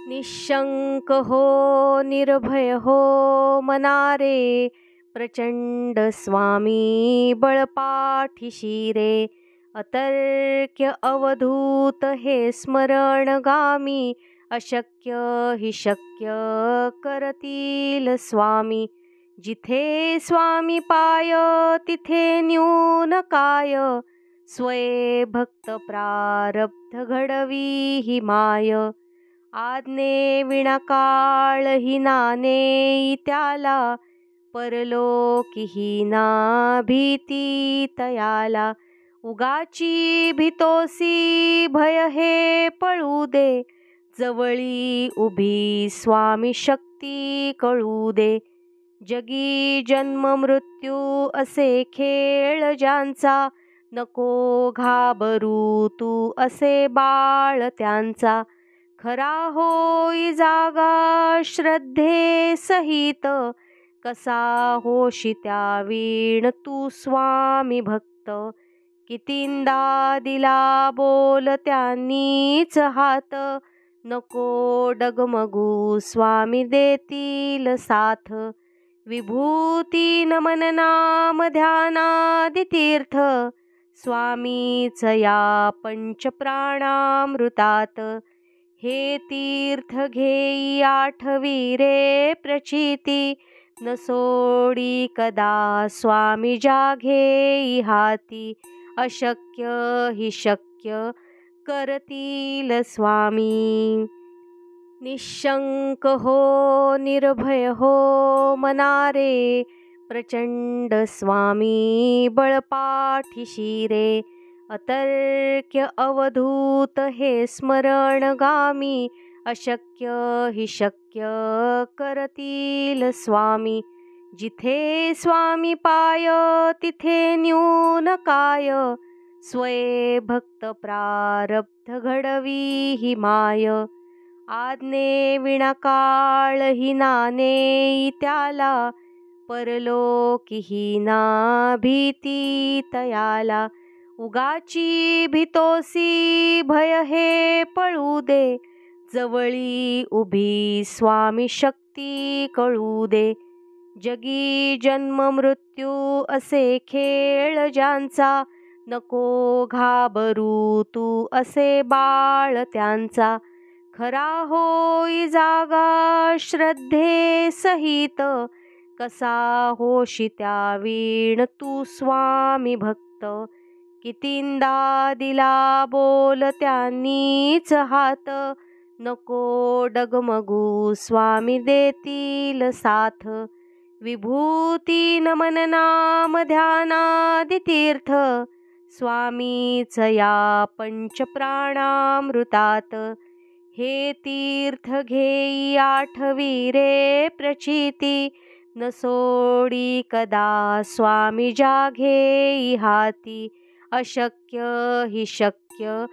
निशंक हो निर्भय हो मनारे, प्रचंड स्वामी बळपाठीशी रे. अतर्क्य अवधूत हे स्मरणगामी, अशक्य हि शक्य करतील स्वामी. जिथे स्वामी पाय तिथे न्यून काय, स्वये भक्त प्रारब्ध घडवी ही माय. आज्ञे विना काळ ही नाने त्याला, परलोकी ना भीती तयाला. उगाची भीतोसी भय हे पळू दे, जवळी उभी स्वामी शक्ती कळू दे. जगी जन्म मृत्यू असे खेळ ज्यांचा, नको घाबरू तू असे बाळ त्यांचा. खरा होई जागा श्रद्धे सहित, कसा होशी त्या वीण तू स्वामी भक्त. कितींदा दिला बोल त्यांनीच हात, नको डगमगू स्वामी देतील साथ. विभूती नमन नाम ध्यानादि तीर्थ, स्वामीच या पंचप्राणामृतात. हे तीर्थ घेई आठवी रे प्रचिती, न सोडी कदा स्वामी जाघेई हाती. अशक्य हि शक्य करतील स्वामी. निशंक हो निर्भय हो मनारे, प्रचंड स्वामी बळपाठीशी रे. अतर्क्य अवधूत हे स्मरणगामी, अशक्य हि शक्य करतील स्वामी. जिथे स्वामी पाय तिथे न्यून काय, स्वये भक्त प्रारब्ध घडवी ही माय. आज्ञे विना काळ ही नाने त्याला, परलोकी ना भीती तयाला. उगाची भीतोसी भय हे पळू दे, जवळी उभी स्वामी शक्ती कळू दे. जगी जन्म मृत्यू असे खेळ ज्यांचा, नको घाबरू तू असे बाळ त्यांचा. खरा होई जागा श्रद्धे सहित, कसा होशी त्या वीण तू स्वामी भक्त. कितींदा दिला बोल त्यांनीच हात, नको डगमगू स्वामी देतील साथ. विभूती नमन नाम ध्यानादि तीर्थ, स्वामीच या पंचप्राणामृतात. हे तीर्थ घेई आठवी रे प्रचिती, न सोडी कदा स्वामी जाघेई हाती. अशक्य हि शक्य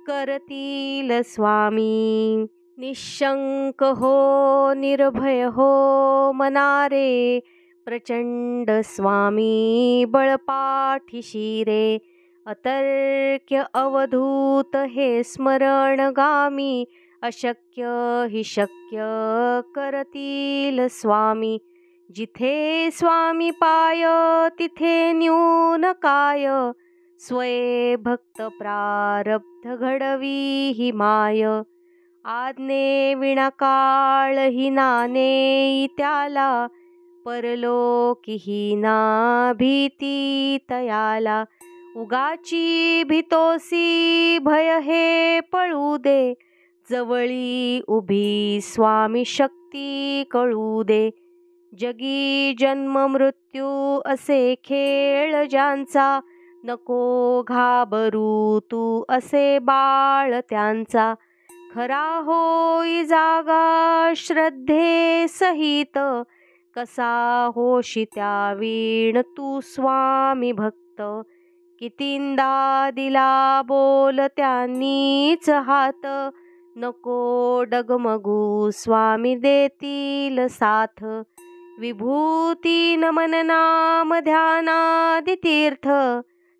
करतील स्वामी. निशंक हो निर्भय हो मनारे, प्रचंड स्वामी बळपाठीशी रे. अतर्क्य अवधूत हे स्मरणगामी, अशक्य हि शक्य करतील स्वामी. जिथे स्वामी पाय तिथे न्यून काय, स्वये भक्त प्रारब्ध घडवी ही माय. आज्ञे विना काळ ही नाने त्याला, परलोकी ना भीती तयाला. उगाची भीतोसी भय हे पळू दे, जवळी उभी स्वामी शक्ती कळू दे. जगी जन्म मृत्यू असे खेळ ज्यांचा, नको घाबरू तू असे बाळ त्यांचा. खरा होई जागा श्रद्धे सहित, कसा होशी त्या वीण तू स्वामी भक्त. कितींदा दिला बोल त्यांनीच हात, नको डगमगू स्वामी देतील साथ. विभूती नमन नाम ध्यानादि तीर्थ,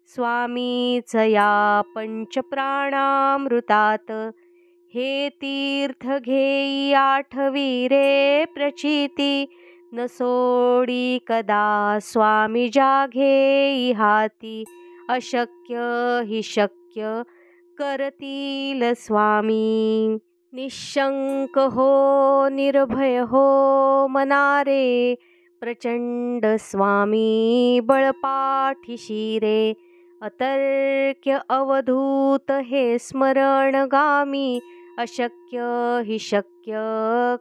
स्वामीच या पंचप्राणामृतात. हे तीर्थ घेई आठवी रे प्रचिती, न सोडी कदा स्वामी जाघेई हाती. अशक्य हि शक्य करतील स्वामी. निशंक हो निर्भय हो मनारे, प्रचंड स्वामी बळपाठीशी रे. अतर्क्य अवधूत हे स्मरणगामी, अशक्य हि शक्य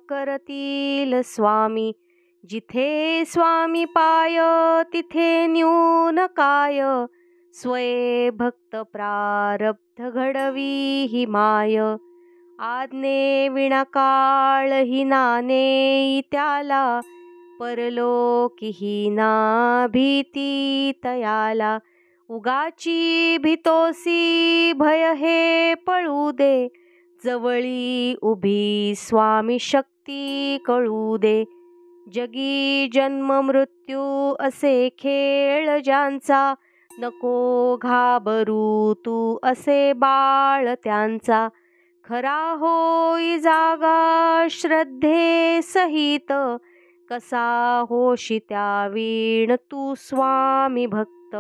करतील स्वामी. जिथे स्वामी पाय तिथे न्यून काय, स्वये भक्त प्रारब्ध घडवी ही माय. आज्ञे विना काळ ही नाने त्याला, परलोकी ना भीती तयाला. उगाची भीतोसी भय हे पळू दे, जवळी उभी स्वामी शक्ती कळू दे. जगी जन्म मृत्यू असे खेळ ज्यांचा, नको घाबरू तू असे बाळ त्यांचा. खरा होई जागा श्रद्धे सहित, कसा होशी त्या वीण तू स्वामी भक्त.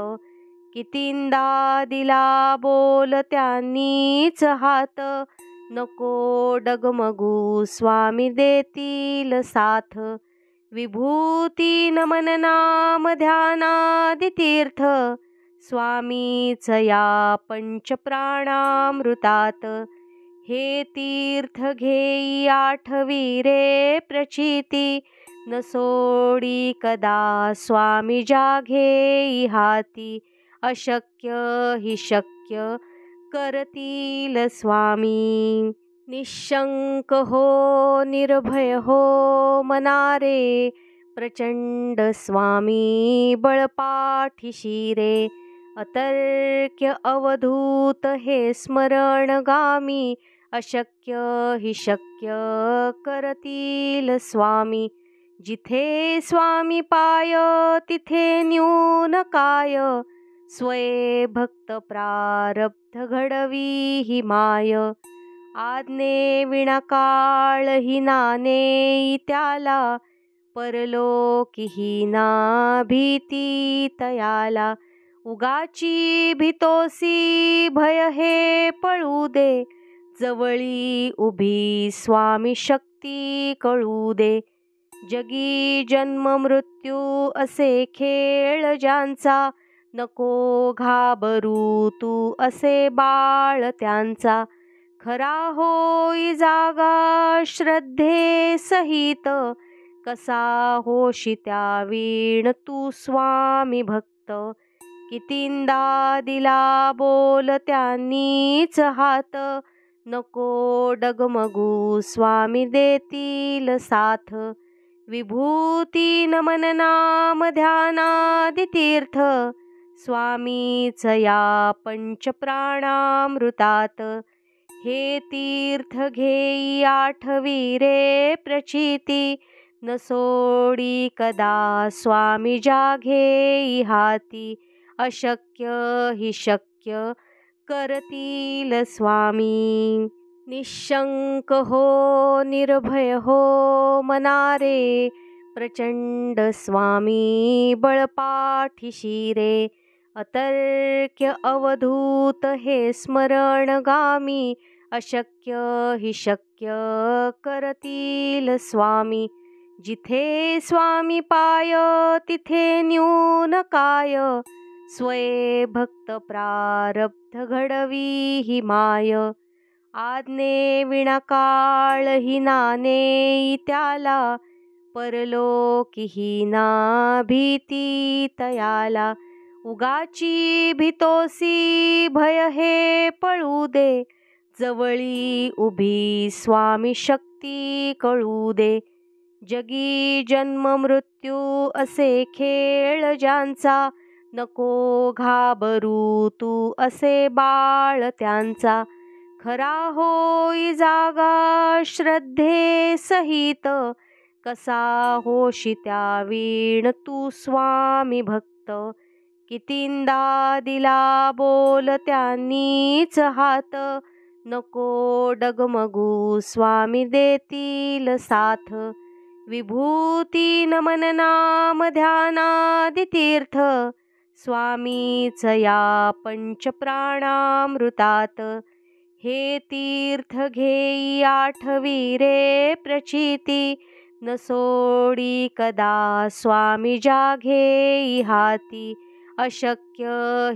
कितींदा दिला बोल त्यांनीच हात, नको डगमगू स्वामी देतील साथ. विभूती नमन नाम ध्यानादि तीर्थ, स्वामीच या पंचप्राणामृतात. हे तीर्थ घेई आठवी रे प्रचिती, न सोडी कदा स्वामी जाघेई हाती. अशक्य हि शक्य करतील स्वामी. निशंक हो निर्भय हो मनारे, प्रचंड स्वामी बळपाठीशी रे. अतर्क्य अवधूत हे स्मरणगामी, अशक्य हि शक्य करतील स्वामी. जिथे स्वामी पाय तिथे न्यून काय, स्वये भक्त प्रारब्ध घडवी ही माय. आज्ञे विना काळ ही नाने त्याला, परलोकी ना भीती तयाला. उगाची भीतोसी भय हे पळू दे, जवळी उभी स्वामी शक्ती कळू दे. जगी जन्म मृत्यू असे खेळ ज्यांचा, नको घाबरू तू असे बाळ त्यांचा. खरा होई जागा श्रद्धे सहित, कसा होशी त्या वीण तू स्वामी भक्त. कितींदा दिला बोल त्यांनीच हात, नको डगमगू स्वामी देतील साथ. विभूती नमन नाम ध्यानादि तीर्थ, स्वामीच या पंचप्राणामृतात. हे तीर्थ घेई आठवी रे प्रचिती, न सोडी कदा स्वामी जाघेई हाती. अशक्य हि शक्य करतील स्वामी. निशंक हो निर्भय हो मनारे, प्रचंड स्वामी बळपाठीशी रे. अतर्क्य अवधूत हे स्मरणगामी, अशक्य हि शक्य करतील स्वामी. जिथे स्वामी पाय तिथे न्यून काय, स्वये भक्त प्रारब्ध घडवी ही माय. आज्ञे विना काळ ही नाने त्याला, परलोकी ना भीती तयाला. उगाची भीतोसी भय हे पळू दे, जवळी उभी स्वामी शक्ती कळू दे. जगी जन्म मृत्यू असे खेळ ज्यांचा, नको घाबरू तू असे बाळ त्यांचा. खरा होई जागा श्रद्धे सहित, कसा होशी त्या वीण तू स्वामी भक्त. कितींदा दिला बोल त्यांनीच हात, नको डगमगू स्वामी देतील साथ. विभूती नमन नाम ध्यानादि तीर्थ, स्वामीच या पंचप्राणामृतात. हे तीर्थ घेई आठवी रे प्रचिती, न सोडी कदा स्वामी जाघेई हाती. अशक्य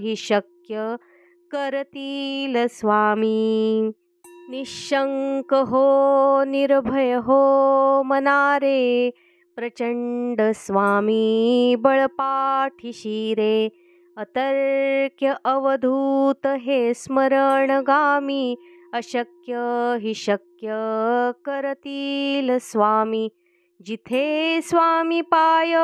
हि शक्य करतील स्वामी. निशंक हो निर्भय हो मनारे, प्रचंड स्वामी बळपाठीशी रे. अतर्क्य अवधूत हे स्मरणगामी, अशक्य हि शक्य करतील स्वामी. जिथे स्वामी पाय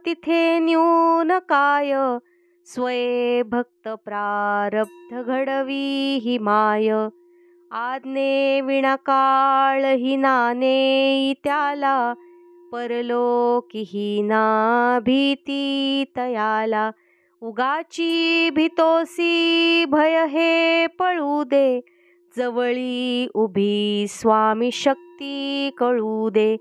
तिथे न्यून काय, स्वये भक्त प्रारब्ध घडवी ही माय. आज्ञे विना काळ ही नाने त्याला, परलोकी ही ना भीती तयाला. उगाची भीतोसी भय हे पळू दे, जवळी उभी स्वामी शक्ती कळू दे.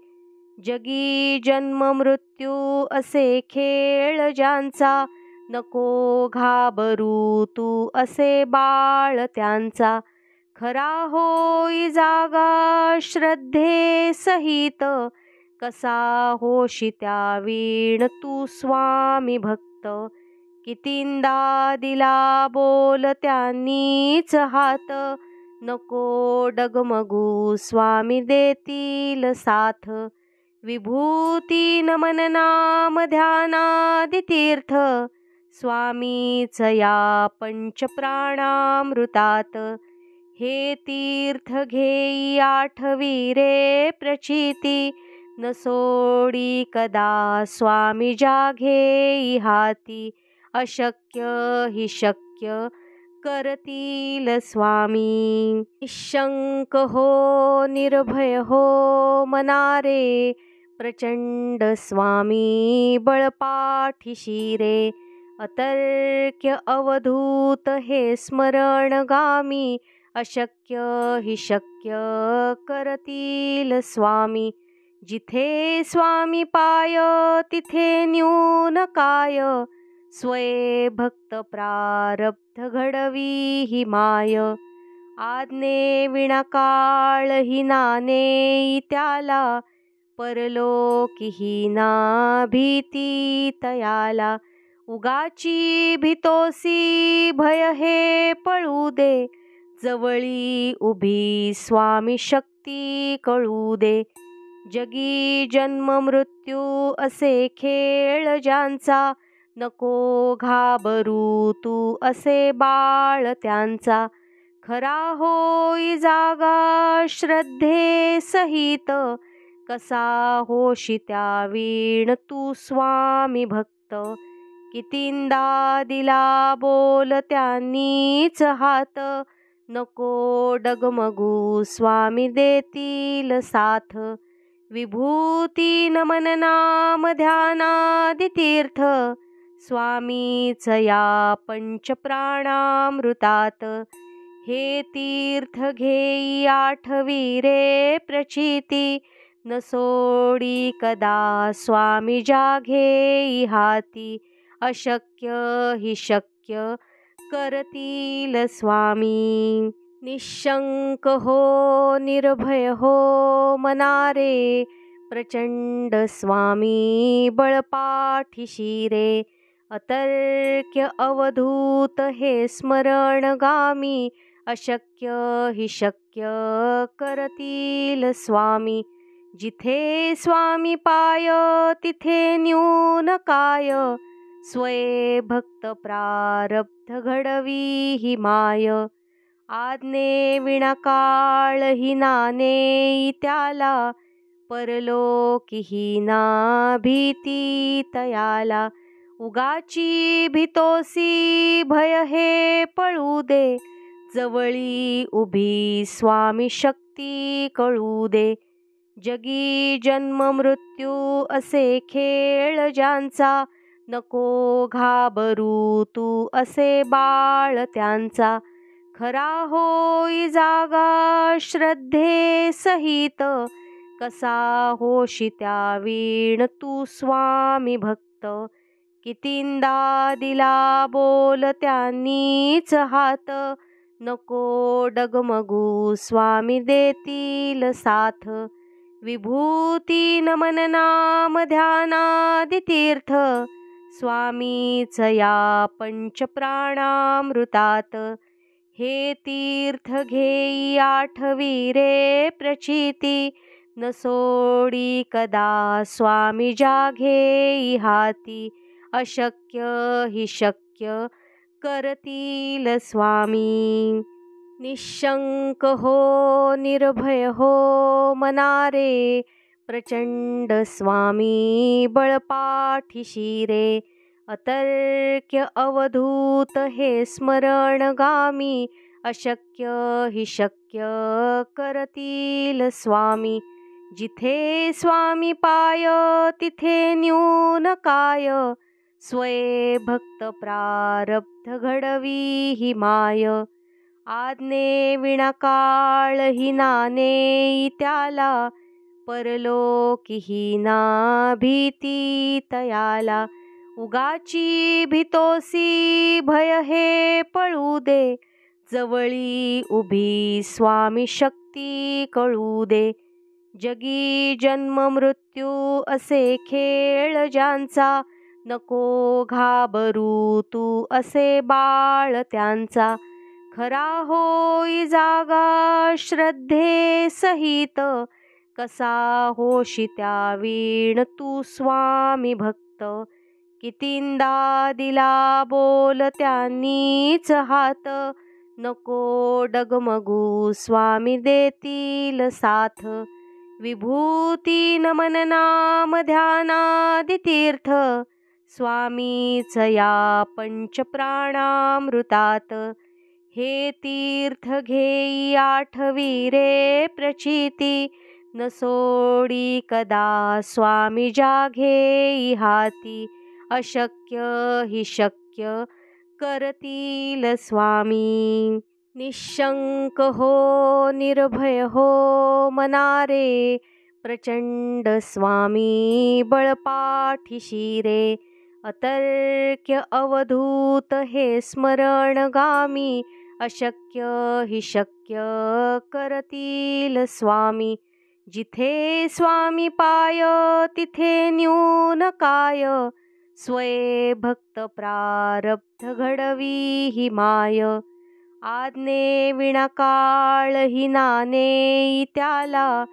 जगी जन्म मृत्यू असे खेळ ज्यांचा, नको घाबरू तू असे बाळ त्यांचा. खरा होई जागा श्रद्धे सहित, कसा होशी त्या वीण तू स्वामी भक्त. कितींदा दिला बोल त्यांनीच हात, नको डगमगू स्वामी देतील साथ. विभूती नमन नाम ध्यानादि तीर्थ, स्वामीच या पंचप्राणामृतात. हे तीर्थ घेई आठवी रे प्रचिती, न सोडी कदा स्वामी जाघेई हाती. अशक्य हि शक्य करतील स्वामी. निशंक हो निर्भय हो मनारे, प्रचंड स्वामी बळपाठीशी रे. अतर्क्य अवधूत हे स्मरणगामी, अशक्य हि शक्य करतील स्वामी. जिथे स्वामी पाय तिथे न्यून काय, स्वये भक्त प्रारब्ध घडवी ही माय. आज्ञे विना काळ ही नाने त्याला, परलोकी ही ना भीती तयाला. उगाची भीतोसी भय हे पळू दे, जवळी उभी स्वामी शक्ती कळू दे. जगी जन्म मृत्यू असे खेळ ज्यांचा, नको घाबरू तू असे बाळ त्यांचा. खरा होई जागा श्रद्धे सहित, कसा होशी त्या वीण तू स्वामी भक्त. कितींदा दिला बोल त्यांनीच हात, नको डगमगू स्वामी देतील साथ. विभूती नमन नाम ध्यानादि तीर्थ, स्वामीच या पंचप्राणामृतात. हे तीर्थ घेई आठवी रे प्रचिती, न सोडी कदा स्वामी जाघेई हाती. अशक्य हि शक्य करतील स्वामी. निशंक हो निर्भय हो मनारे, प्रचंड स्वामी बळपाठीशी रे. अतर्क्य अवधूत हे स्मरणगामी, अशक्य हि शक्य करतील स्वामी. जिथे स्वामी पाय तिथे न्यून काय, स्वये भक्त प्रारब्ध घडवी ही माय. आज्ञे विना काळ ही नाने त्याला, परलोकी ही ना भीती तयाला. उगाची भीतोसी भय हे पळू दे, जवळी उभी स्वामी शक्ती कळू दे. जगी जन्म मृत्यू असे खेळ ज्यांचा, नको घाबरू तू असे बाळ त्यांचा. खरा होई जागा श्रद्धे सहित, कसा होशी त्या वीण तू स्वामी भक्त. कितींदा दिला बोल त्यांनीच हात, नको डगमगू स्वामी देतील साथ. विभूती नमन नाम ध्यानादि तीर्थ, स्वामीच या पंचप्राणामृतात. हे तीर्थ घेई आठवी रे प्रचिती, न सोडी कदा स्वामी जाघेई हाती. अशक्य हि शक्य करतील स्वामी. निशंक हो निर्भय हो मनारे, प्रचंड स्वामी बळपाठीशी रे. अतर्क्य अवधूत हे स्मरणगामी, अशक्य हि शक्य करतील स्वामी. जिथे स्वामी पाय तिथे न्यून काय, स्वये भक्त प्रारब्ध घडवी ही माय. आज्ञे विणाकाळ ही नाने त्याला, परलोकी ही ना भीती तयाला. उगाची भीतोसी भय हे पळू दे, जवळी उभी स्वामी शक्ती कळू दे. जगी जन्म मृत्यू असे खेळ ज्यांचा, नको घाबरू तू असे बाळ त्यांचा. खरा होई जागा श्रद्धे सहित, कसा होशी त्या वीण तू स्वामी भक्त. कितींदा दिला बोल त्यांनीच हात, नको डगमगू स्वामी देतील साथ. विभूती नमन नाम ध्यानादि तीर्थ, स्वामीच या पंचप्राणामृतात. हे तीर्थ घेई आठवी रे प्रचिती, न सोडी कदा स्वामी जाघेई हाती. अशक्य हि शक्य करतील स्वामी. निशंक हो निर्भय हो मनारे, प्रचंड स्वामी बळपाठीशी रे. अतर्क्य अवधूत हे स्मरणगामी, अशक्य हि शक्य करतील स्वामी. जिथे स्वामी पाय तिथे न्यून काय, स्वये भक्त प्रारब्ध घडवी ही माय. आज्ञे विणाकाळ ही नाने त्याला,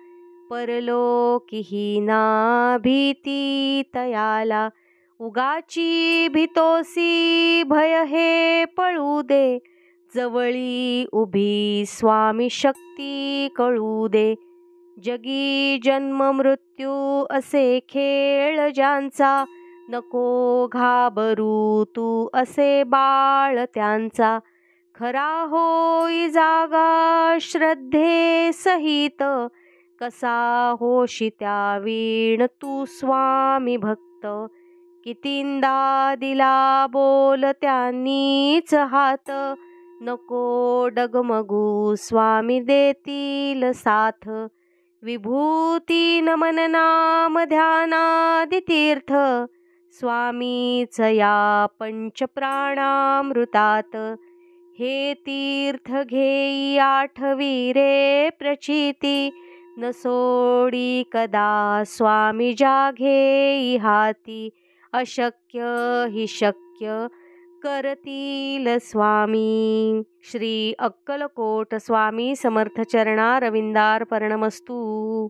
परलोकी ही ना भीती तयाला. उगाची भीतोसी भय हे पळू दे, जवळी उभी स्वामी शक्ती कळू दे. जगी जन्म मृत्यू असे खेळ ज्यांचा, नको घाबरू तू असे बाळ त्यांचा. खरा होई जागा श्रद्धे सहित, कसा होशी त्या वीण तू स्वामी भक्त. कितींदा दिला बोल त्यांनीच हात, नको डगमगू स्वामी देतील साथ. विभूती नमन नाम ध्यानादि तीर्थ, स्वामीच या पंचप्राणामृतात. हे तीर्थ घेई आठवी रे प्रचिती, न सोडी कदा स्वामी जाघेई हाती. अशक्य हि शक्य करतील स्वामी. श्री अक्कलकोट स्वामी समर्थ चरणारविंदार्पणमस्तु.